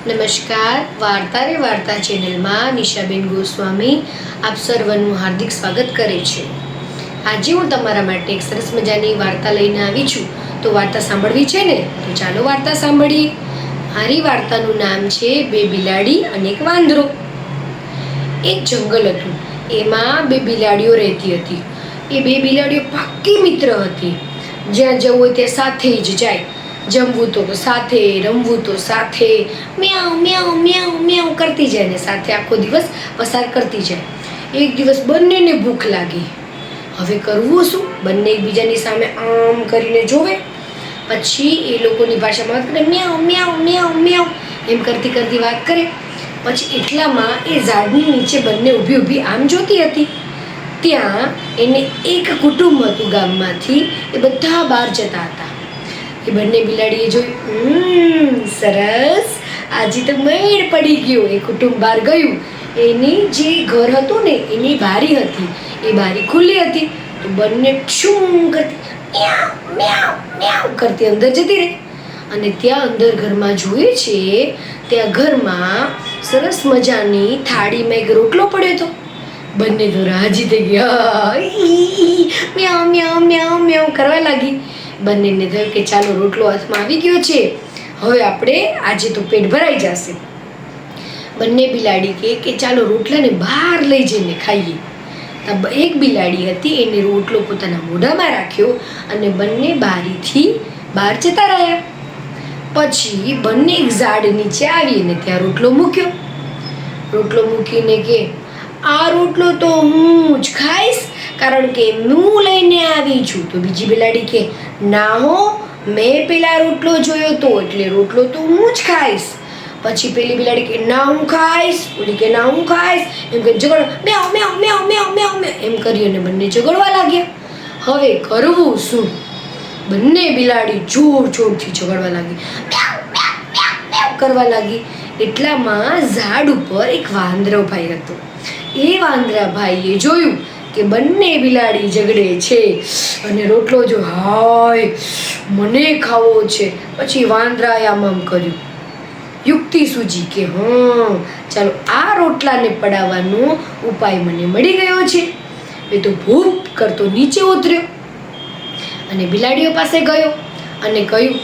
નમસ્કાર, વાર્તા રે વાર્તા ચેનલમાં નિશાબેન ગોસ્વામી આપ સર્વનું હાર્દિક સ્વાગત કરે છે. આજે હું તમારા માટે એક સરસ મજાની વાર્તા લઈને આવી છું. તો વાર્તા સાંભળવી છે ને? તો ચાલો વાર્તા સાંભળીએ. મારી વાર્તાનું નામ છે બે બિલાડી અને એક વાંદરો. એક જંગલ હતું, એમાં બે બિલાડીઓ રહેતી હતી. એ બે બિલાડીઓ પાક્કી મિત્ર હતી. જ્યાં જવું હોય ત્યાં સાથે જ જાય. જમવું તો સાથે, રમવું તો સાથે, મ્યાઉ મ્યાઉ મ્યાઉ મ્યાઉ કરતી જાય ને સાથે આખો દિવસ પસાર કરતી જાય. એક દિવસ બંનેને ભૂખ લાગી. હવે કરવું શું? બંને એકબીજાની સામે આમ કરીને જોવે. પછી એ લોકોની ભાષામાં વાત કરે, મ્યાઉ મ્યાઉ મ્યાઉ મ્યાઉ એમ કરતી કરતી વાત કરે. પછી એટલામાં એ ઝાડની નીચે બંને ઊભી ઊભી આમ જોતી હતી. ત્યાં એને એક કુટુંબ હતું ગામમાંથી. એ બધા બહાર જતા હતા. એ બંને બિલાડીએ જોયું, સરસ, આજે તો મેળ પડી ગયો. એ કુટુંબ બહાર ગયું. એની જે ઘર હતું ને એની બારી હતી, એ બારી ખુલ્લી હતી. તો બંને શું કરતી, મ્યાઉ મ્યાઉ મ્યાઉ કરતી અંદર જતી રહી. અને ત્યાં અંદર ઘરમાં જોઈએ છે, ત્યાં ઘરમાં સરસ મજાની થાળીમાં એક રોટલો પડ્યો હતો. બંને તો રાજી થઈ ગયા, મ્યાઉ મ્યાઉ મ્યાઉ મ્યાઉ કરવા લાગી. બંનેને થયું કે ચાલો રોટલો હાથમાં આવી ગયો છે, હવે આપણે આજે તો પેટ ભરાઈ જશે. બંને બિલાડી કહે કે ચાલો રોટલાને બહાર લઈ જઈને ખાઈએ. એક બિલાડી હતી, એને રોટલો પોતાના મોઢામાં રાખ્યો અને બંને બારીથી બહાર જતા રહ્યા. પછી બંને એક ઝાડ નીચે આવી અને ત્યાં રોટલો મૂક્યો. રોટલો મૂકીને કે આ રોટલો તો હું જ ખાઈશ, કારણ કે હું લઈને આવી છું. તો બીજી બિલાડી કે ના હો, મેં પેલા રોટલો જોયો તો, એટલે રોટલો તો હું જ ખાઈશ. પછી પેલી બિલાડી કે ના હું ખાઈશ, ઓલી કે ના હું ખાઈશ, એમ કે ઝઘડ મ્યાઉ મ્યાઉ મ્યાઉ મ્યાઉ મ્યાઉ એમ કરી અને બંને ઝઘડવા લાગ્યા. હવે કરવું શું? બંને બિલાડી જોર જોરથી ઝઘડવા લાગી, મ્યાઉ મ્યાઉ મ્યાઉ મ્યાઉ કરવા લાગી. એટલામાં ઝાડ ઉપર એક વાંદરાભાઈ હતો. એ વાંદરાભાઈએ જોયું કે બંને બિલાડી ઝઘડે છે અને રોટલો જો હાય મને ખાવો છે. પછી વાંદરાએ આમ કર્યું, યુક્તિ સૂજી કે ચાલો આ રોટલાને પડાવવાનો ઉપાય મને મળી ગયો છે. એ તો ભૂપ કરતો નીચે ઉતર્યો અને બિલાડીઓ પાસે ગયો અને કહ્યું,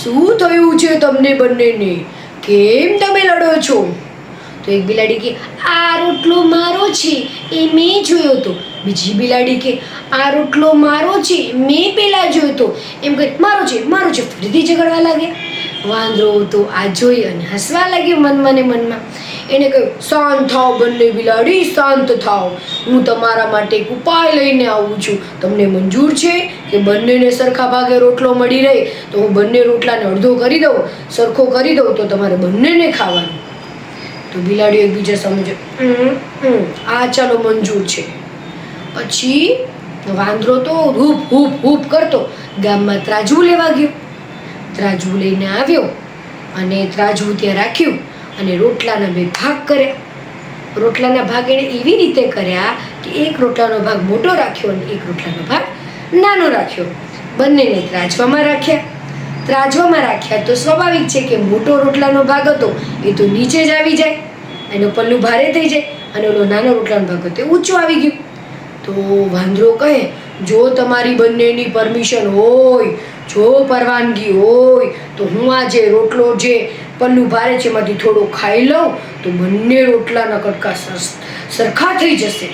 શું થયું છે તમને બંનેને? કેમ તમે લડો છો? તો એક બિલાડી કે આ રોટલો મારો છે, એ મેં જોયો તો. બીજી બિલાડી કે આ રોટલો મારો છે, મેં પેલા જોયો તો. એમ કરી મારો છે મારો છે, ફરીથી ઝઘડવા લાગ્યા. વાંદરો તો આ જોઈ અને હસવા લાગ્યો મનમાં ને મનમાં. એને કહ્યું, શાંત થાવ બંને બિલાડી, શાંત થાવ. હું તમારા માટે એક ઉપાય લઈને આવું છું. તમને મંજૂર છે કે બંનેને સરખા ભાગે રોટલો મળી રહે? તો હું બંને રોટલાને અડધો કરી દઉં, સરખો કરી દઉં, તો તમારે બંનેને ખાવાનું. તો બિલાડીઓ એકબીજા સમજે, આ ચાલો મંજૂર છે. પછી વાંદરો તો હૂપ હૂપ હૂપ કરતો ગામમાં ત્રાજવું લેવા ગયો. ત્રાજવું લઈને આવ્યો અને ત્રાજવું ત્યાં રાખ્યું અને રોટલાના બે ભાગ કર્યા. રોટલાના ભાગ એણે એવી રીતે કર્યા કે એક રોટલાનો ભાગ મોટો રાખ્યો અને એક રોટલાનો ભાગ નાનો રાખ્યો. બંનેને ત્રાજવામાં રાખ્યા. ત્રાજવામાં રાખ્યા તો સ્વાભાવિક છે કે મોટો રોટલાનો ભાગ હતો એ તો નીચે જ આવી જાય, એનું પલ્લું ભારે થઈ જાય, અને ઓલો નાનો રોટલાનો ભાગ હતો એ ઊંચો આવી ગયો. તો વાંદરો કહે, જો તમારી બંનેની પરમિશન હોય, જો પરવાનગી હોય, તો હું આ જે રોટલો જે પલ્લું ભારે છે એમાંથી થોડો ખાઈ લઉં, તો બંને રોટલાના કટકા સરખા થઈ જશે.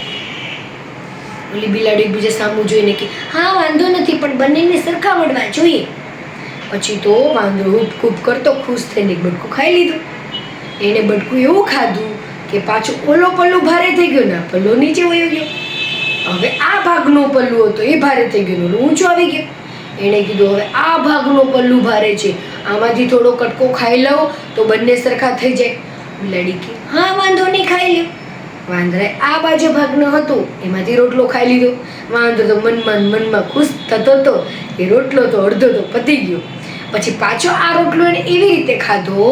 ઓલી બિલાડી બીજે સામું જોઈને કે હા વાંધો નથી, પણ બંનેને સરખા મળવા જોઈએ. પછી તો વાંદરો હૂપ હૂપ કરતો ખુશ થઈને બટકું ખાઈ લીધું. એણે બટકું એવું ખાધું કે પાછું ઓલો પલ્લું ભારે થઈ ગયો ને પલ્લો નીચે વયો ગયો. હવે આ ભાગનો પલ્લું હતો એ ભારે થઈ ગયો, ઓલો ઊંચો આવી ગયો. એણે કીધું હવે આ ભાગનો પલ્લું ભારે છે, આમાંથી થોડો કટકો ખાઈ લઉં તો બંને સરખા થઈ જાય. બિલાડી કે હા વાંધો નહીં, ખાઈ લ્યો. વાંદરાએ આ બાજુ ભાગનો હતો એમાંથી રોટલો ખાઈ લીધો. વાંદરો તો મનમાં ખુશ થતો હતો કે રોટલો તો અડધો તો પતી ગયો. પછી પાછો આ રોટલો એને એવી રીતે ખાધો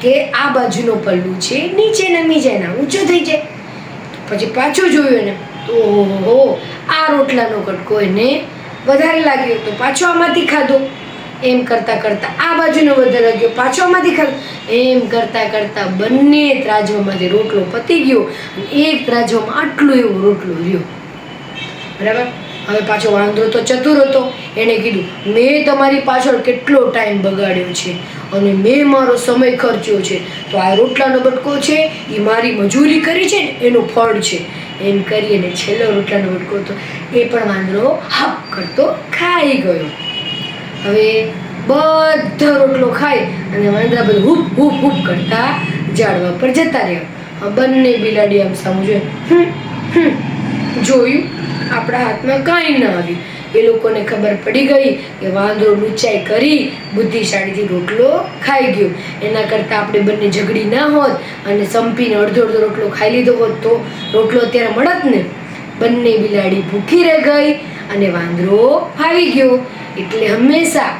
કે આ બાજુનો પલ્લું છે નીચે નમી જાય ને ઊંચો થઈ જાય. પછી પાછું જોયું એને તો ઓહો, આ રોટલાનો કટકો એને વધારે લાગ્યો તો પાછો આમાંથી ખાધો. એમ કરતાં કરતાં આ બાજુનો વધારો ગયો, પાછો આમાંથી એમ કરતાં કરતાં બંને ત્રાજવામાંથી રોટલો પતી ગયો અને એક ત્રાજવામાં આટલો એવો રોટલો રહ્યો. બરાબર. હવે પાછો વાંદરો તો ચતુર હતો, એણે કીધું મેં તમારી પાછળ કેટલો ટાઈમ બગાડ્યો છે અને મેં મારો સમય ખર્ચ્યો છે, તો આ રોટલાનો બટકો છે એ મારી મજૂરી કરી છે ને એનું ફળ છે. એમ કરી અને છેલ્લો રોટલાનો બટકો હતો એ પણ વાંદરો હપ કરતો ખાઈ ગયો. હવે બધો રોટલો ખાઈ અને વાંદરા બધું હૂપ હૂપ હૂપ કરતા ઝાડવા પર જતા રહ્યા. બંને બિલાડી આમ સામું જોયું, આપણા હાથમાં કાંઈ ન આવ્યું. એ લોકોને ખબર પડી ગઈ કે વાંદરો લુચ્ચાઈ કરી બુદ્ધિશાળીથી રોટલો ખાઈ ગયો. એના કરતાં આપણે બંને ઝઘડી ના હોત અને સંપીને અડધો અડધો રોટલો ખાઈ લીધો હોત તો રોટલો અત્યારે મળત ને. બંને બિલાડી ભૂખી રહી ગઈ અને વાંદરો ફાવી ગયો. એટલે હંમેશા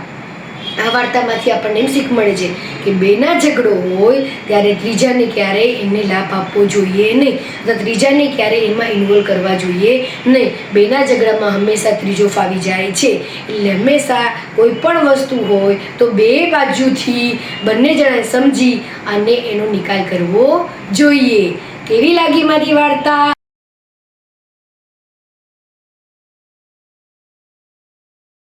આ વાર્તામાંથી આપણને એમ શીખ મળે છે કે બેના ઝઘડો હોય ત્યારે ત્રીજાને ક્યારેય એમને લાભ આપવો જોઈએ નહીં, અથવા ત્રીજાને ક્યારેય એમાં ઇન્વોલ્વ કરવા જોઈએ નહીં. બેના ઝઘડામાં હંમેશા ત્રીજો ફાવી જાય છે. એટલે હંમેશા કોઈ પણ વસ્તુ હોય તો બે બાજુથી બંને જણાએ સમજી અને એનો નિકાલ કરવો જોઈએ. કેવી લાગી મારી વાર્તા?